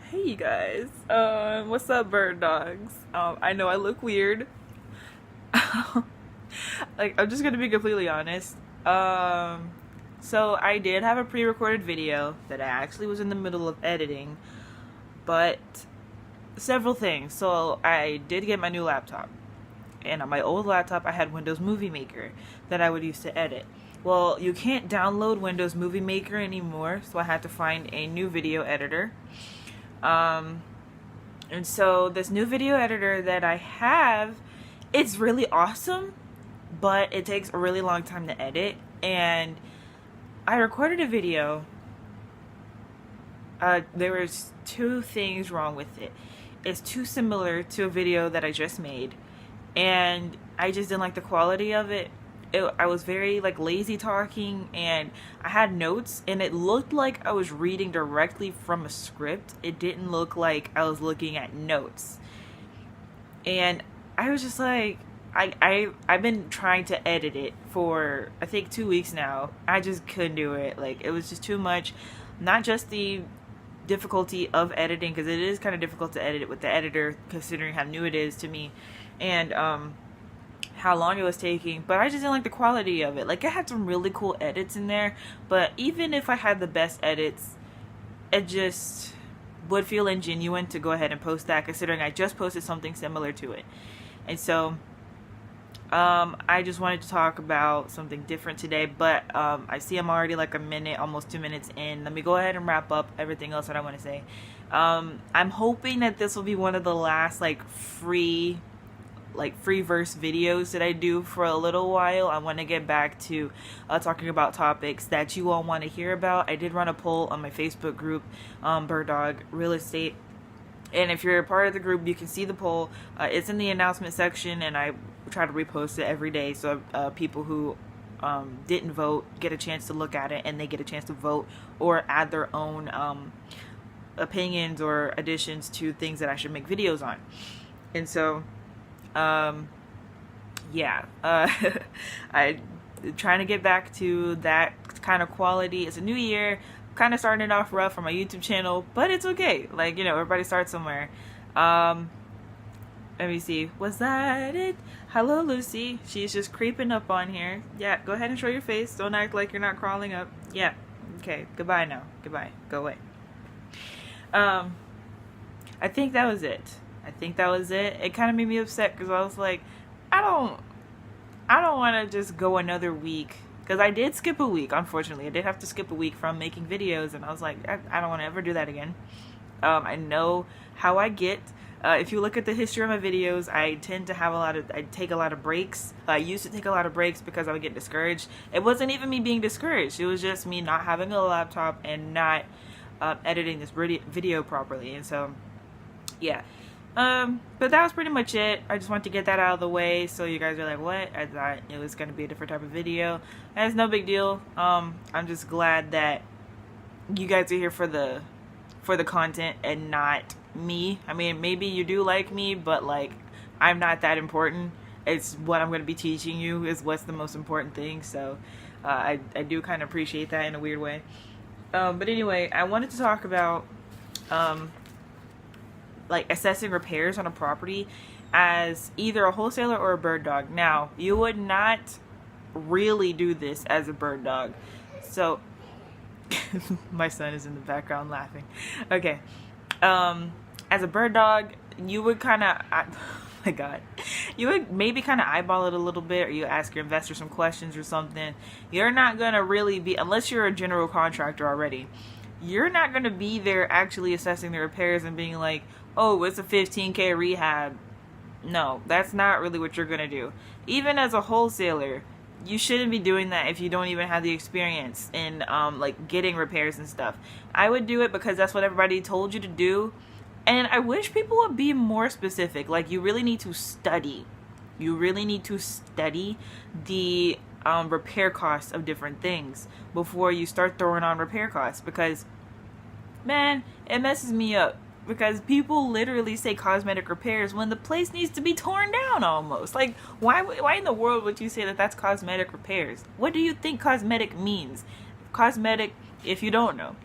Hey you guys, what's up bird dogs? I know I look weird. Like, I'm just gonna be completely honest. So I did have a pre-recorded video that I actually was in the middle of editing, but several things. So I did get my new laptop, and on my old laptop I had Windows Movie Maker that I would use to edit. Well, you can't download Windows Movie Maker anymore, so I had to find a new video editor. Um, and so this new video editor that I have, it's really awesome, but it takes a really long time to edit. And I recorded a video. There was two things wrong with it. It's too similar to a video that I just made, and I just didn't like the quality of it. I was very like lazy talking, and I had notes, and it looked like I was reading directly from a script. It didn't look like I was looking at notes. And I was just like, I've been trying to edit it for I think 2 weeks now. I just couldn't do it. Like, it was just too much. Not just the difficulty of editing, because it is kind of difficult to edit it with the editor considering how new it is to me, and how long it was taking, but I just didn't like the quality of it. Like, it had some really cool edits in there, but even if I had the best edits, it just would feel ingenuine to go ahead and post that, considering I just posted something similar to it. And so I just wanted to talk about something different today, but I see I'm already like a minute, almost 2 minutes in. Let me go ahead and wrap up everything else that I want to say. I'm hoping that this will be one of the last free verse videos that I do for a little while. I want to get back to talking about topics that you all want to hear about. I did run a poll on my Facebook group, Bird Dog Real Estate, and if you're a part of the group, you can see the poll. It's in the announcement section, and I try to repost it every day, so people who didn't vote get a chance to look at it, and they get a chance to vote or add their own opinions or additions to things that I should make videos on. And so yeah, I trying to get back to that kind of quality. It's a new year, kind of starting it off rough on my YouTube channel, but it's okay. Like, everybody starts somewhere. Let me see. Was that it? Hello, Lucy. She's just creeping up on here. Yeah, go ahead and show your face. Don't act like you're not crawling up. Yeah. Okay. Goodbye now. Goodbye. Go away. I think that was it. It kind of made me upset because I was like, I don't want to just go another week, because I did skip a week. Unfortunately, I did have to skip a week from making videos, and I was like, I don't want to ever do that again. I know how I get. If you look at the history of my videos, I tend to have I take a lot of breaks. I used to take a lot of breaks because I would get discouraged. It wasn't even me being discouraged. It was just me not having a laptop and not editing this video properly. And so, yeah. But that was pretty much it. I just wanted to get that out of the way, so you guys are like, what? I thought it was going to be a different type of video. And it's no big deal. I'm just glad that you guys are here for the content and not me. I mean, maybe you do like me, but like, I'm not that important. It's what I'm going to be teaching you is what's the most important thing. So I do kind of appreciate that in a weird way. But anyway, I wanted to talk about assessing repairs on a property as either a wholesaler or a bird dog. Now, you would not really do this as a bird dog. So, my son is in the background laughing. Okay. As a bird dog, you would kind of, oh my God, you would maybe kind of eyeball it a little bit, or you ask your investor some questions or something. You're not going to really be, unless you're a general contractor already, you're not going to be there actually assessing the repairs and being like, oh, it's a 15K rehab. No, that's not really what you're going to do. Even as a wholesaler, you shouldn't be doing that if you don't even have the experience in getting repairs and stuff. I would do it because that's what everybody told you to do. And I wish people would be more specific. Like, you really need to study. You really need to study the repair costs of different things before you start throwing on repair costs, because, man, it messes me up. Because people literally say cosmetic repairs when the place needs to be torn down almost. Like, why in the world would you say that that's cosmetic repairs? What do you think cosmetic means? Cosmetic, if you don't know,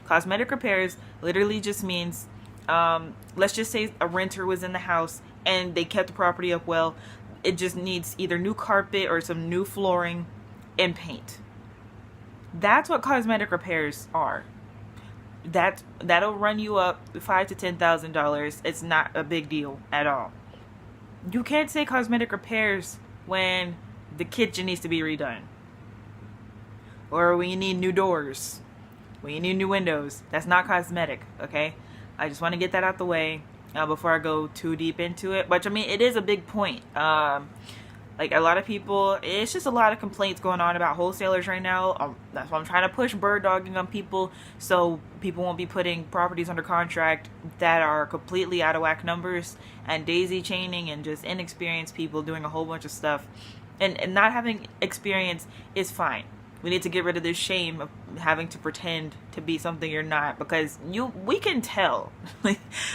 cosmetic repairs literally just means Let's just say a renter was in the house and they kept the property up well. It just needs either new carpet or some new flooring and paint. That's what cosmetic repairs are. That'll run you up $5,000 to $10,000. It's not a big deal at all. You can't say cosmetic repairs when the kitchen needs to be redone, or when you need new doors, when you need new windows. That's not cosmetic, okay? I just want to get that out the way before I go too deep into it. Which, I mean, it is a big point. Like, a lot of people, it's just a lot of complaints going on about wholesalers right now. That's why I'm trying to push bird dogging on people, so people won't be putting properties under contract that are completely out of whack numbers, and daisy chaining, and just inexperienced people doing a whole bunch of stuff. And not having experience is fine. We need to get rid of this shame of having to pretend to be something you're not, because we can tell.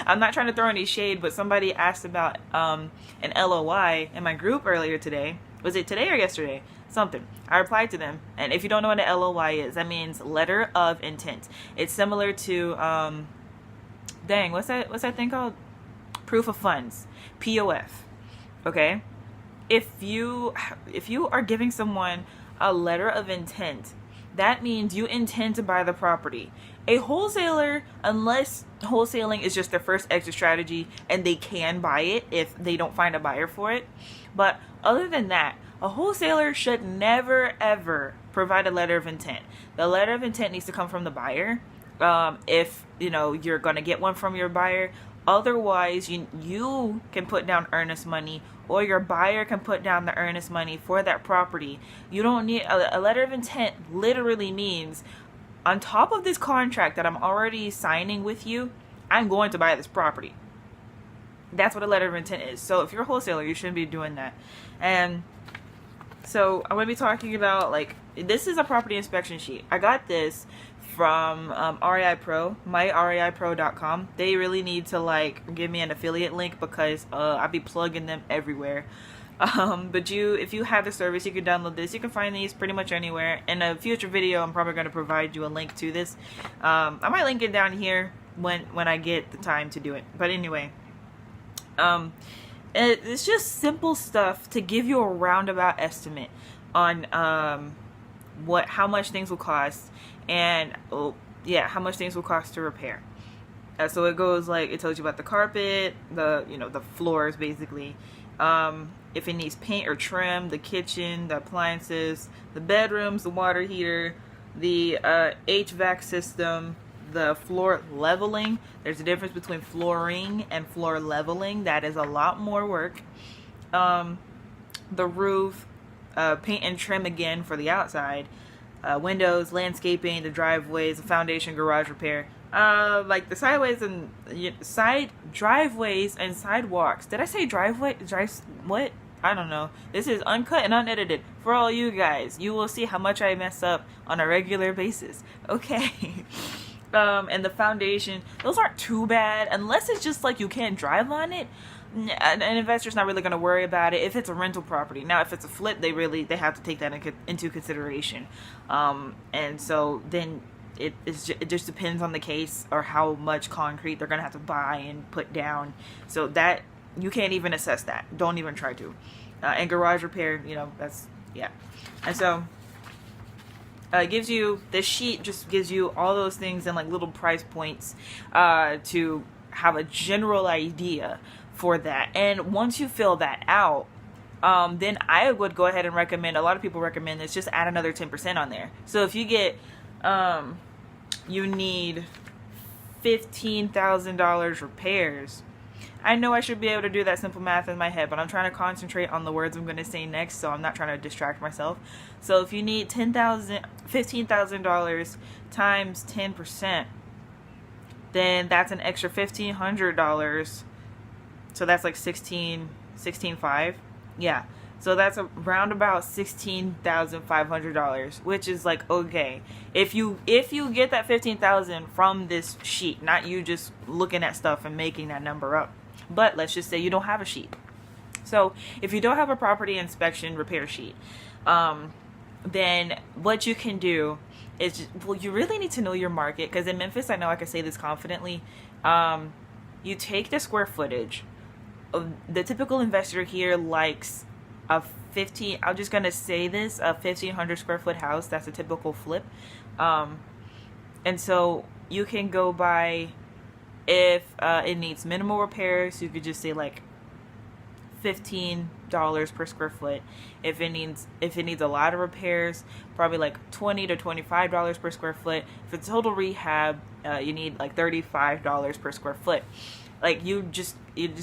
I'm not trying to throw any shade, but somebody asked about an LOI in my group earlier today. Was it today or yesterday? Something. I replied to them, and if you don't know what an LOI is, that means letter of intent. It's similar to what's that thing called? Proof of funds, POF. Okay? If you are giving someone a letter of intent, that means you intend to buy the property. A wholesaler, unless wholesaling is just their first exit strategy and they can buy it if they don't find a buyer for it, but other than that, a wholesaler should never ever provide a letter of intent. The letter of intent needs to come from the buyer, if you're going to get one from your buyer. Otherwise, you can put down earnest money, or your buyer can put down the earnest money for that property. You don't need a letter of intent. Literally means, on top of this contract that I'm already signing with you, I'm going to buy this property. That's what a letter of intent is. So if you're a wholesaler, you shouldn't be doing that. And so I'm going to be talking about, like, this is a property inspection sheet. I got this from REI Pro, myreipro.com. They really need to, like, give me an affiliate link, because I'll be plugging them everywhere. But if you have the service, you can download this. You can find these pretty much anywhere. In a future video, I'm probably going to provide you a link to this. I might link it down here when I get the time to do it. But anyway, it's just simple stuff to give you a roundabout estimate on how much things will cost, and how much things will cost to repair. So it goes, like, it tells you about the carpet, the floors basically, if it needs paint or trim, the kitchen, the appliances, the bedrooms, the water heater, the HVAC system, the floor leveling. There's a difference between flooring and floor leveling. That is a lot more work. The roof, paint and trim again for the outside, windows, landscaping, the driveways, the foundation, garage repair, like the driveways and sidewalks. Did I say what? I don't know. This is uncut and unedited for all you guys. You will see how much I mess up on a regular basis. Okay. And the foundation, those aren't too bad, unless it's just like you can't drive on it. An investor's not really going to worry about it if it's a rental property. Now, if it's a flip, they have to take that into consideration. And so then it just depends on the case, or how much concrete they're going to have to buy and put down. So that, you can't even assess that. Don't even try to. And garage repair, that's, yeah. And so this sheet just gives you all those things and, like, little price points to have a general idea for that. And once you fill that out, then I would go ahead and recommend, a lot of people recommend this, just add another 10% on there. So if you get, you need $15,000 repairs, I know I should be able to do that simple math in my head, but I'm trying to concentrate on the words I'm going to say next, so I'm not trying to distract myself. So if you need $15,000 times 10%, then that's an extra $1,500. So that's like $16,500. Yeah. So that's around about $16,500, which is like, okay, if you get that $15,000 from this sheet, not you just looking at stuff and making that number up. But let's just say you don't have a sheet. So if you don't have a property inspection repair sheet, then what you can do is, you really need to know your market, because in Memphis, I know I can say this confidently, you take the square footage. The typical investor here likes a 15, I'm just gonna say this, a 1,500 square foot house. That's a typical flip. And so you can go by, if it needs minimal repairs, you could just say like $15 per square foot. If it needs a lot of repairs, probably like $20 to $25 per square foot. If it's total rehab, you need like $35 per square foot. Like you just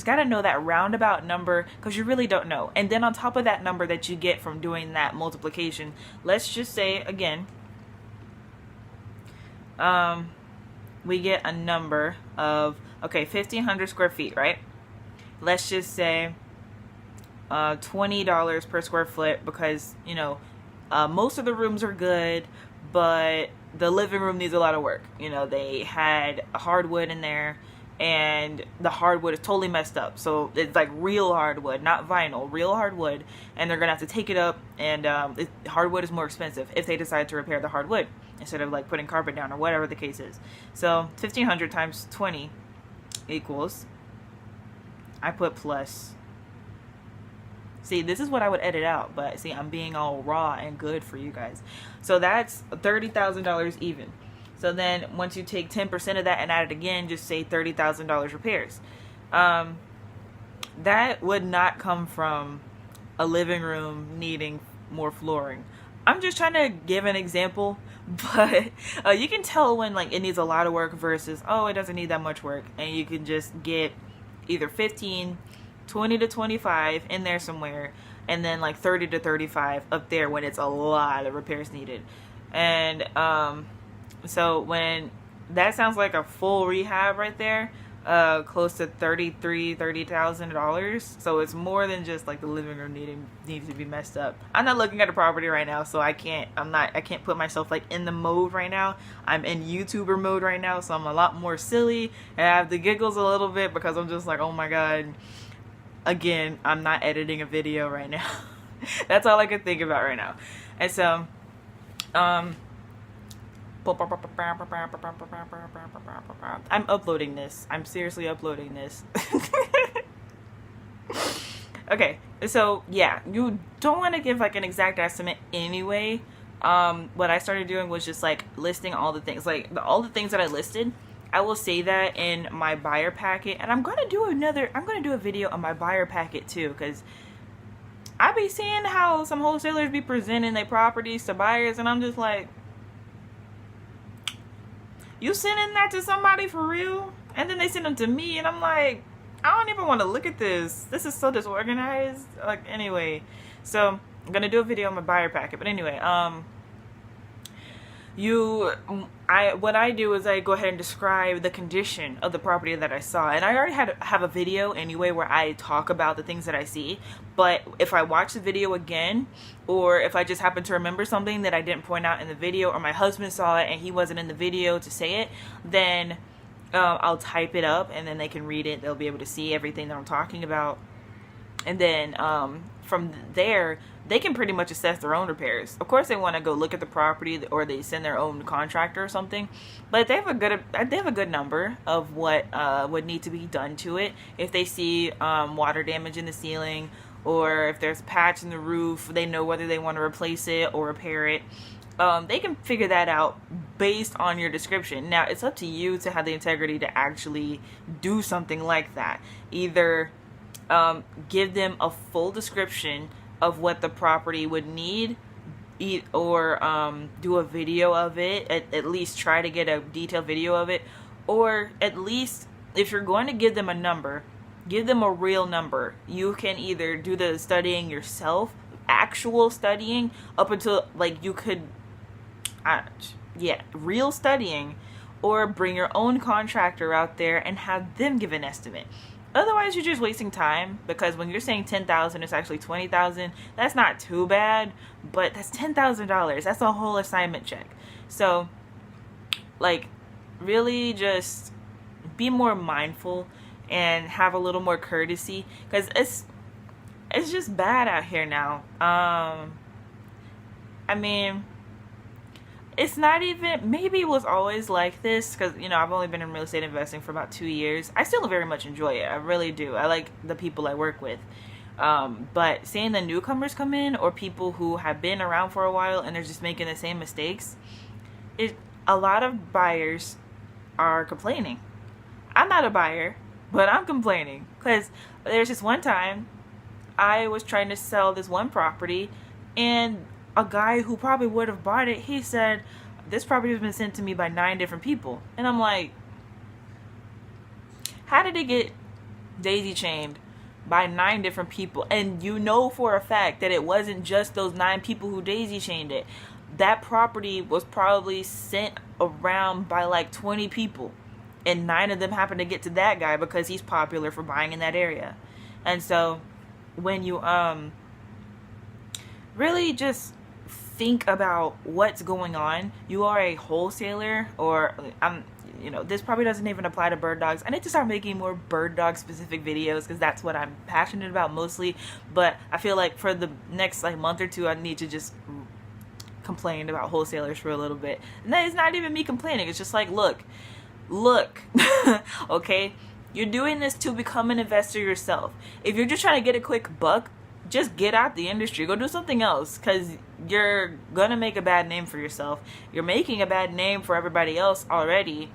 gotta know that roundabout number, because you really don't know. And then on top of that number that you get from doing that multiplication, let's just say again, we get a number of, okay, 1,500 square feet, right? Let's just say $20 per square foot, because you know most of the rooms are good, but the living room needs a lot of work. You know, they had hardwood in there, and the hardwood is totally messed up. So it's like real hardwood, not vinyl, real hardwood, and they're gonna have to take it up, and hardwood is more expensive if they decide to repair the hardwood instead of like putting carpet down or whatever the case is. So 1,500 times 20 equals, I put plus, see, this is what I would edit out, but see, I'm being all raw and good for you guys. So that's $30,000 even. So then once you take 10% of that and add it again, just say $30,000 repairs. That would not come from a living room needing more flooring. I'm just trying to give an example, but you can tell when like it needs a lot of work versus, oh, it doesn't need that much work. And you can just get either 15, 20 to 25 in there somewhere, and then like 30 to 35 up there when it's a lot of repairs needed. And so when that sounds like a full rehab right there, close to $30,000. So it's more than just like the living room needs to be messed up. I'm not looking at a property right now, so I can't put myself like in the mode right now. I'm in YouTuber mode right now, so I'm a lot more silly, and I have the giggles a little bit because I'm just like, oh my god. Again, I'm not editing a video right now. That's all I can think about right now. And so I'm uploading this. I'm seriously uploading this. Okay, so yeah, you don't want to give like an exact estimate anyway. What I started doing was just like listing all the things, like all the things that I listed. I will say that in my buyer packet, and I'm gonna do a video on my buyer packet too, because I be seeing how some wholesalers be presenting their properties to buyers, and I'm just like, you sending that to somebody for real? And then they send them to me, and I'm like, I don't even want to look at this. This is so disorganized. Like, anyway, so I'm gonna do a video on my buyer packet. But anyway, what I do is I go ahead and describe the condition of the property that I saw, and I already have a video anyway where I talk about the things that I see. But if I watch the video again, or if I just happen to remember something that I didn't point out in the video, or my husband saw it and he wasn't in the video to say it, then I'll type it up, and then they can read it. They'll be able to see everything that I'm talking about, and then from there they can pretty much assess their own repairs. Of course, they want to go look at the property, or they send their own contractor or something, but they have a good number of what would need to be done to it. If they see water damage in the ceiling, or if there's a patch in the roof, they know whether they want to replace it or repair it. They can figure that out based on your description. Now, it's up to you to have the integrity to actually do something like that. Either give them a full description of what the property would need, or do a video of it, at least try to get a detailed video of it, or at least, if you're going to give them a number, give them a real number. You can either do the studying yourself, actual studying, up until like you could, real studying, or bring your own contractor out there and have them give an estimate. Otherwise, you're just wasting time, because when you're saying $10,000, it's actually $20,000. That's not too bad, but that's $10,000. That's a whole assignment check. So, like, really just be more mindful and have a little more courtesy, because it's just bad out here now. I mean, it's not even, maybe it was always like this because, you know, I've only been in real estate investing for about 2 years. I still very much enjoy it. I really do. I like the people I work with. But seeing the newcomers come in, or people who have been around for a while and they're just making the same mistakes, a lot of buyers are complaining. I'm not a buyer, but I'm complaining because there's this one time I was trying to sell this one property, and a guy who probably would have bought it, he said, this property has been sent to me by 9 different people. And I'm like, how did it get daisy chained by 9 different people? And you know for a fact that it wasn't just those 9 people who daisy chained it. That property was probably sent around by like 20 people, and 9 of them happened to get to that guy because he's popular for buying in that area. And so when you really just think about what's going on, you are a wholesaler, or you know, this probably doesn't even apply to bird dogs. I need to start making more bird dog specific videos because that's what I'm passionate about mostly. But I feel like for the next like month or two, I need to just complain about wholesalers for a little bit. And that is not even me complaining. It's just like, look, okay, you're doing this to become an investor yourself. If you're just trying to get a quick buck, just get out the industry. Go do something else, because you're gonna make a bad name for yourself. You're making a bad name for everybody else already,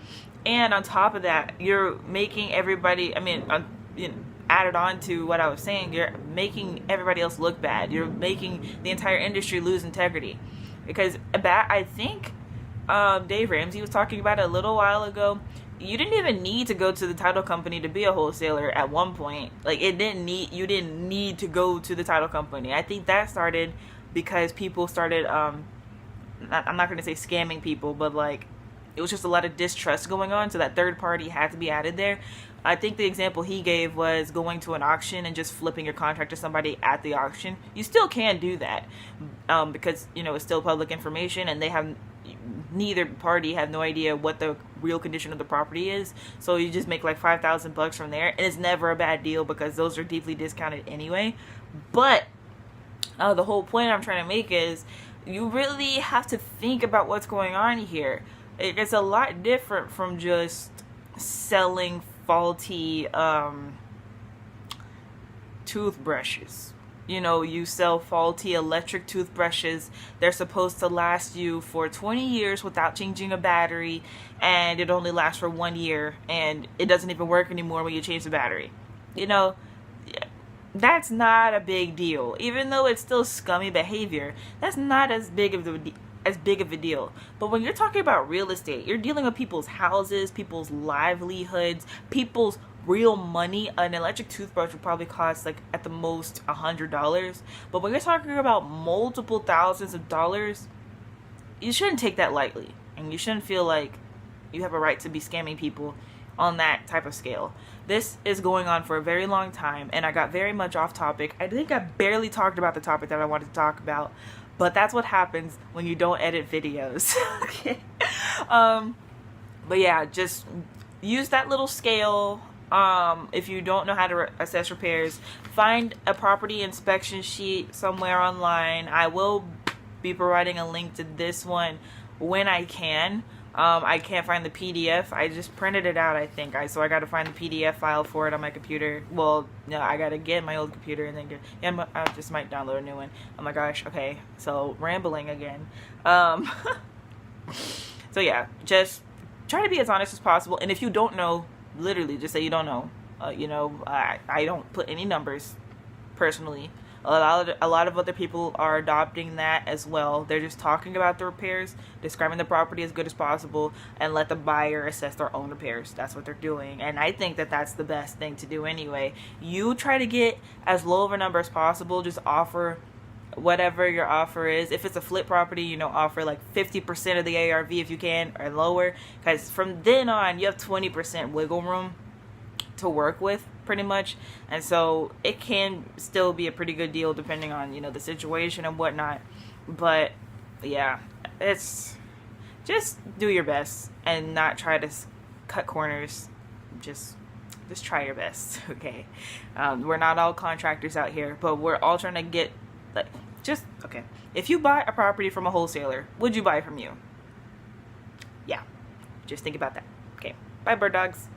and on top of that, you're making everybody, added on to what I was saying, you're making everybody else look bad. You're making the entire industry lose integrity. Because I think Dave Ramsey was talking about it a little while ago. You didn't even need to go to the title company to be a wholesaler at one point. Like, you didn't need to go to the title company. I think that started because people started, I'm not going to say scamming people, but like, it was just a lot of distrust going on, so that third party had to be added there. I think the example he gave was going to an auction and just flipping your contract to somebody at the auction. You still can do that because, you know, it's still public information, and neither party have no idea what the real condition of the property is. So you just make like $5,000 from there, and it's never a bad deal because those are deeply discounted anyway. But the whole point I'm trying to make is you really have to think about what's going on here. It's a lot different from just selling faulty toothbrushes. You know, you sell faulty electric toothbrushes. They're supposed to last you for 20 years without changing a battery, and it only lasts for 1 year, and it doesn't even work anymore when you change the battery. You know, that's not a big deal. Even though it's still scummy behavior, that's not as big of a deal. But when you're talking about real estate, you're dealing with people's houses, people's livelihoods, people's real money. An electric toothbrush would probably cost like at the most $100. But when you're talking about multiple thousands of dollars, you shouldn't take that lightly. And you shouldn't feel like you have a right to be scamming people on that type of scale. This is going on for a very long time, and I got very much off topic. I think I barely talked about the topic that I wanted to talk about. But that's what happens when you don't edit videos. Okay. But yeah, just use that little scale. If you don't know how to assess repairs, find a property inspection sheet somewhere online. I will be providing a link to this one when I can. I can't find the PDF. I just printed it out, I think. So I got to find the PDF file for it on my computer. Well, no, I got to get my old computer and then I just might download a new one. Oh my gosh. Okay. So rambling again. So yeah, just try to be as honest as possible. And if you don't know, literally just say you don't know. I don't put any numbers personally. A lot of other people are adopting that as well. They're just talking about the repairs, describing the property as good as possible, and let the buyer assess their own repairs. That's what they're doing, and I think that that's the best thing to do anyway. You try to get as low of a number as possible. Just offer whatever your offer is. If it's a flip property, offer like 50% of the ARV if you can, or lower, because from then on you have 20% wiggle room to work with, pretty much. And so it can still be a pretty good deal depending on the situation and whatnot. But yeah, it's just do your best and not try to cut corners. Just try your best. Okay. We're not all contractors out here, but we're all trying to get okay, if you buy a property from a wholesaler, would you buy from you? Just think about that. Okay, bye bird dogs.